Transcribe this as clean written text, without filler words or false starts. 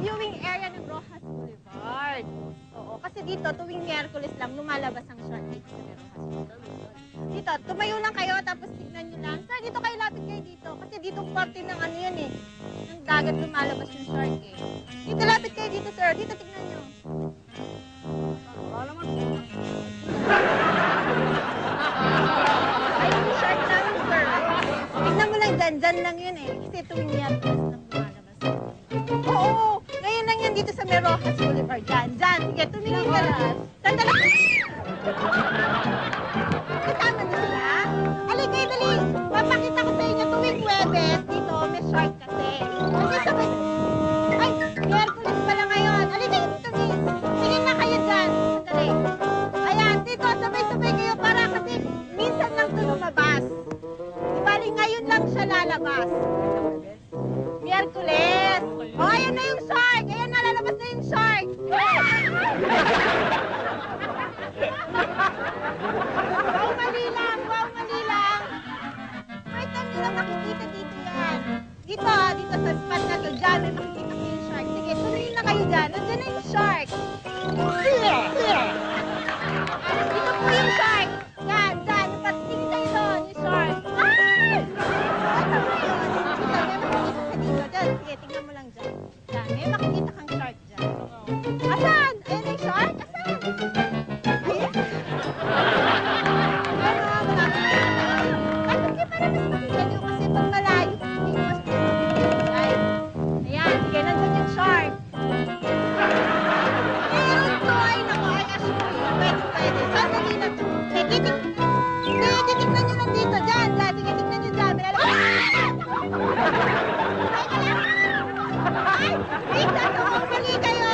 viewing area ng Rojas Boulevard. Oo, kasi dito, tuwing Miyerkules lang, lumalabas ang shark dito sa Rojas Boulevard. Dito, tumayo lang kayo, tapos tignan nyo lang. Sir, dito kayo, lapit kayo dito. Kasi dito parte ng ano yun eh. Ng dagat lumalabas yung shark eh. Dito, lapit kayo dito, sir. Dito, tignan nyo. Ay, yung shark na lang, sir. Tignan mo lang dyan. Dyan lang yun eh. Kasi tuwing Miyerkules lang lumalabas. Oo, ngayon lang yan dito sa Rojas Boulevard. Dyan, dyan. Sige, tumingin ka lang. Sandala. Kasama niyo sila? Halika, dali. Papakita ko sa inyo tuwing Huwebes. Dito, may shark kasi. Kasi sabay... Ay, Miyerkules pala ngayon. Halika, dito, miss. Tingin na kayo dyan. Sandali. Ayan, dito, sabay-sabay kayo para kasi minsan lang ito lumabas. Ibali, ngayon lang siya lalabas. Miyerkules. O, ayan na yung shark. Ayan na, lalabas na yung shark. Wow, mali lang. Wow, mali lang. May kami na makikita dito yan. Dito, dito sa spot na to. Diyan, may makikita ko yung shark. Sige, tuloy na kayo dyan. Nandiyan na yung shark. Dito po yung shark. Yan, dyan. Patingin tayo doon, yung shark. Ay! Ano ba yun? Dito, may makikita ka dito. Dyan, sige, tingnan mo lang dyan. Dyan, may makikita kang shark dyan. Asan? Ayan na yung shark? Asan? Ayan. Ano, malapit na yun. Ay, sige, para mas makikita nyo kasi pag malayo, hindi mas makikita. Ayan, sige, nandun yung shark. Meron to, ay naku, ay assure you. Pwede, pwede. Sandali na to. Sige, titignan nyo lang dito. Dyan, dyan. Sige, tignan nyo dyan. Ay, ka lang. Ay, wait, mali kayo.